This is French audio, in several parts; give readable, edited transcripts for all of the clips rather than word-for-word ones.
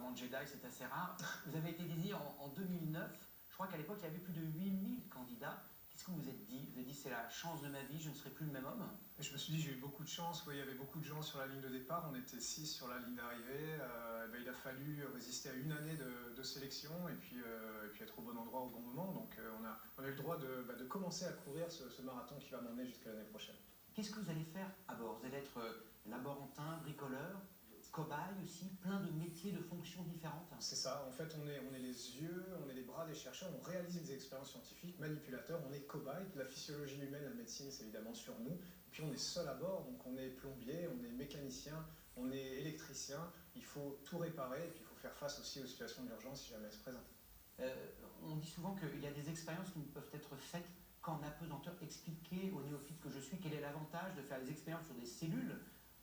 talent de Jedi, c'est assez rare. Vous avez été désigné en 2009. Je crois qu'à l'époque, il y avait plus de 8000 candidats. Qu'est-ce que vous vous êtes dit? Vous avez dit, c'est la chance de ma vie, je ne serai plus le même homme? Et je me suis dit, j'ai eu beaucoup de chance. Oui, il y avait beaucoup de gens sur la ligne de départ. On était 6 sur la ligne d'arrivée. Il a fallu résister à une année de sélection et puis être au bon endroit au bon moment. Donc on a eu le droit de commencer à courir ce marathon qui va m'emmener jusqu'à l'année prochaine. Qu'est-ce que vous allez faire à bord? Vous allez être laborantin, bricoleur, cobaye aussi, plein de métiers, de fonctions différentes? C'est ça, en fait on est les yeux, on est les bras des chercheurs, on réalise des expériences scientifiques, manipulateurs, on est cobaye, la physiologie humaine, la médecine c'est évidemment sur nous, et puis on est seul à bord, donc on est plombier, on est mécanicien, on est électricien, il faut tout réparer, et puis il faut faire face aussi aux situations d'urgence si jamais elles se présentent. On dit souvent qu'il y a des expériences qui ne peuvent être faites qu'en apesanteur. Expliquez aux néophytes que je suis quel est l'avantage de faire des expériences sur des cellules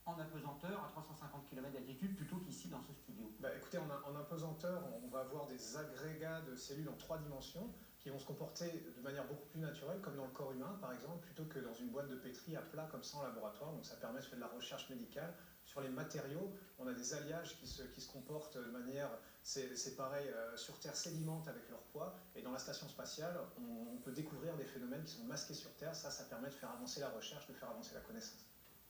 en apesanteur à 350 km d'altitude plutôt qu'ici dans ce studio. Écoutez, en apesanteur, on va avoir des agrégats de cellules en 3 dimensions qui vont se comporter de manière beaucoup plus naturelle, comme dans le corps humain par exemple, plutôt que dans une boîte de pétri à plat comme ça en laboratoire. Donc ça permet de faire de la recherche médicale. Sur les matériaux, on a des alliages qui se comportent de manière, c'est pareil, sur Terre sédimentent avec leur poids, et dans la station spatiale, on peut découvrir des phénomènes qui sont masqués sur Terre. Ça permet de faire avancer la recherche, de faire avancer la connaissance.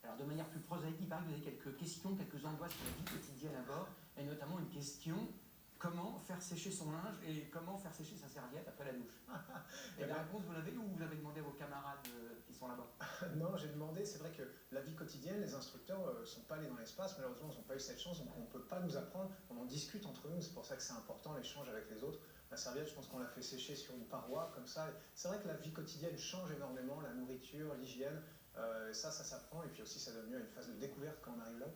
Alors de manière plus prosaïque, il paraît que vous avez quelques questions, quelques angoisses sur la vie quotidienne à bord, et notamment une question: comment faire sécher son linge et comment faire sécher sa serviette après la douche? Et la réponse, vous l'avez ou vous l'avez demandé à vos camarades qui sont là-bas? Non, j'ai demandé, c'est vrai que la vie quotidienne, les instructeurs ne sont pas allés dans l'espace, malheureusement ils n'ont pas eu cette chance, donc on ne peut pas nous apprendre, on en discute entre nous, c'est pour ça que c'est important l'échange avec les autres. La serviette, je pense qu'on l'a fait sécher sur une paroi, comme ça. C'est vrai que la vie quotidienne change énormément, la nourriture, l'hygiène, ça s'apprend, et puis aussi ça donne lieu à une phase de découverte quand on arrive là.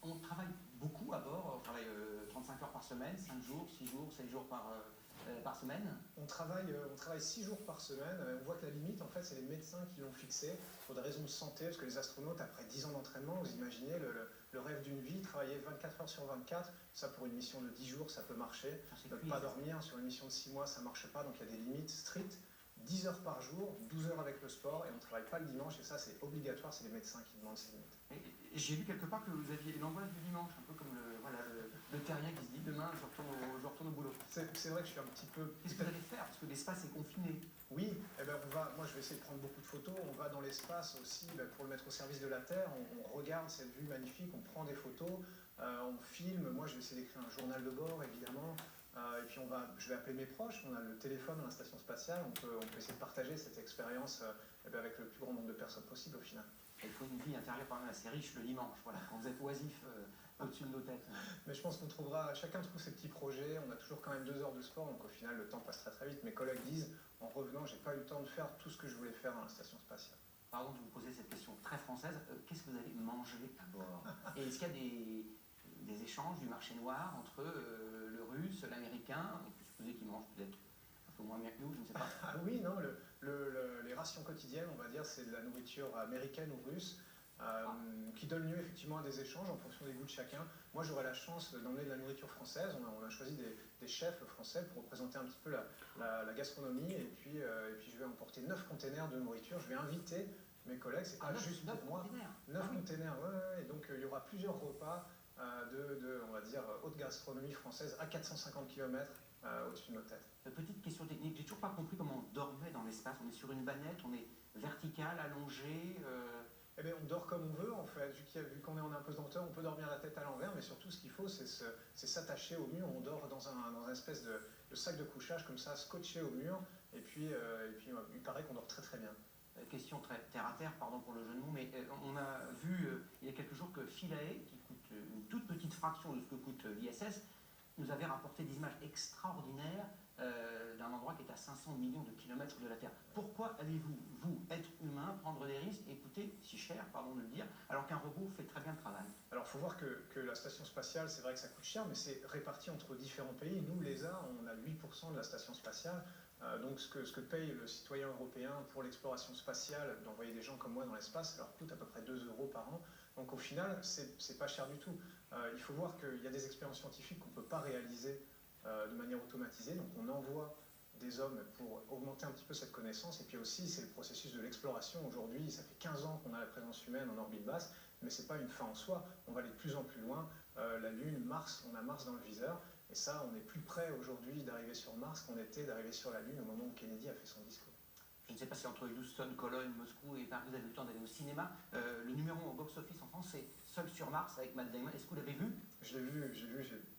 On travaille beaucoup à bord, on travaille 35 heures par semaine, 5 jours, 6 jours, 7 jours par semaine. On travaille 6 jours par semaine. On voit que la limite, en fait, c'est les médecins qui l'ont fixé pour des raisons de santé, parce que les astronautes, après 10 ans d'entraînement, vous imaginez le rêve d'une vie, travailler 24 heures sur 24, ça pour une mission de 10 jours, ça peut marcher. Ne pas dormir sur une mission de 6 mois, ça ne marche pas, donc il y a des limites strictes. 10 heures par jour, 12 heures avec le sport, et on ne travaille pas le dimanche, et ça c'est obligatoire, c'est les médecins qui demandent ces limites. J'ai lu quelque part que vous aviez l'angoisse du dimanche, un peu comme le terrien qui se dit demain je retourne au boulot. C'est vrai que je suis un petit peu... Qu'est-ce que vous allez faire? Parce que l'espace est confiné. Oui, moi je vais essayer de prendre beaucoup de photos, on va dans l'espace aussi pour le mettre au service de la Terre, on regarde cette vue magnifique, on prend des photos, on filme, moi je vais essayer d'écrire un journal de bord évidemment. Et puis je vais appeler mes proches, on a le téléphone dans la station spatiale, on peut essayer de partager cette expérience avec le plus grand nombre de personnes possible au final. Il faut une vie intérieure quand même assez riche le dimanche, voilà, quand vous êtes oisif au-dessus de nos têtes. Mais je pense qu'on trouvera, chacun trouve ses petits projets, on a toujours quand même 2 heures de sport, donc au final le temps passe très très vite. Mes collègues disent, en revenant, j'ai pas eu le temps de faire tout ce que je voulais faire dans la station spatiale. Pardon de vous poser cette question très française, qu'est-ce que vous allez manger à bord? Et est-ce qu'il y a des échanges du marché noir entre le russe, l'américain? On peut supposer qu'ils mangent peut-être un peu moins bien que nous, je ne sais pas. Ah oui, non, les rations quotidiennes, on va dire, c'est de la nourriture américaine ou russe, qui donne lieu effectivement à des échanges en fonction des goûts de chacun. Moi, j'aurai la chance d'emmener de la nourriture française. On a choisi des chefs français pour représenter un petit peu la gastronomie, et puis je vais emporter 9 containers de nourriture. Je vais inviter mes collègues, c'est pas juste pour moi. 9 containers, ouais, et donc il y aura plusieurs repas on va dire, haute gastronomie française à 450 km au-dessus de nos têtes. Petite question technique, j'ai toujours pas compris comment on dormait dans l'espace. On est sur une banette, on est vertical, allongé. Eh bien, on dort comme on veut en fait. Vu qu'on est en apesanteur, on peut dormir la tête à l'envers, mais surtout ce qu'il faut, c'est s'attacher au mur. On dort dans un espèce de sac de couchage comme ça, scotché au mur, et puis il paraît qu'on dort très très bien. Question très terre à terre, pardon pour le jeu de mots, mais on a vu il y a quelques jours que Philae, qui coûte une toute petite fraction de ce que coûte l'ISS, nous avait rapporté des images extraordinaires d'un endroit qui est à 500 millions de kilomètres de la Terre. Pourquoi allez-vous, vous, être humain, prendre des risques et coûter si cher, pardon de le dire, alors qu'un robot fait très bien le travail? Alors, il faut voir que la station spatiale, c'est vrai que ça coûte cher, mais c'est réparti entre différents pays. Nous, l'ESA, on a 8% de la station spatiale. Donc, ce que paye le citoyen européen pour l'exploration spatiale, d'envoyer des gens comme moi dans l'espace, ça leur coûte à peu près 2 € par an. Donc, au final, c'est pas cher du tout. Il faut voir qu'il y a des expériences scientifiques qu'on ne peut pas réaliser de manière automatisée. Donc, on envoie des hommes pour augmenter un petit peu cette connaissance. Et puis aussi, c'est le processus de l'exploration. Aujourd'hui, ça fait 15 ans qu'on a la présence humaine en orbite basse, mais ce n'est pas une fin en soi. On va aller de plus en plus loin. la Lune, Mars, on a Mars dans le viseur. Et ça, on est plus près aujourd'hui d'arriver sur Mars qu'on était d'arriver sur la Lune au moment où Kennedy a fait son discours. Je ne sais pas si entre Houston, Cologne, Moscou et Paris, vous avez eu le temps d'aller au cinéma. Le numéro 1 au box-office en France, c'est Seul sur Mars avec Matt Damon. Est-ce que vous l'avez vu? Je l'ai vu.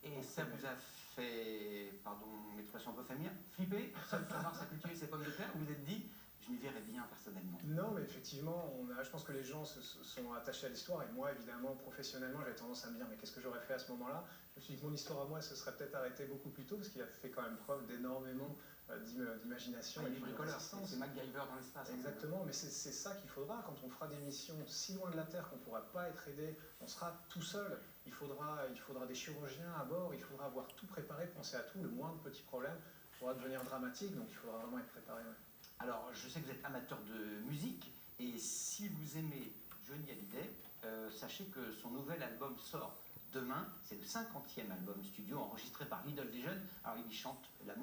Et ça vous a fait, pardon, l'expression un peu familière, flipper? Seul sur Mars à cultiver ses pommes de terre? Vous vous êtes dit, je m'y verrais bien personnellement? Non, mais effectivement, je pense que les gens se sont attachés à l'histoire. Et moi, évidemment, professionnellement, j'avais tendance à me dire, mais qu'est-ce que j'aurais fait à ce moment-là? Je me suis dit que mon histoire à moi se serait peut-être arrêtée beaucoup plus tôt, parce qu'il a fait quand même preuve d'énormément d'imagination et de résistance. C'est MacGyver dans l'espace. Exactement, mais c'est ça qu'il faudra. Quand on fera des missions si loin de la Terre qu'on ne pourra pas être aidé, on sera tout seul. Il faudra des chirurgiens à bord, il faudra avoir tout préparé, penser à tout. Le moindre petit problème pourra devenir dramatique, donc il faudra vraiment être préparé. Ouais. Alors, je sais que vous êtes amateur de musique, et si vous aimez Johnny Hallyday, sachez que son nouvel album sort demain. C'est le 50e album studio enregistré par Little Vision. Alors, il y chante l'amour.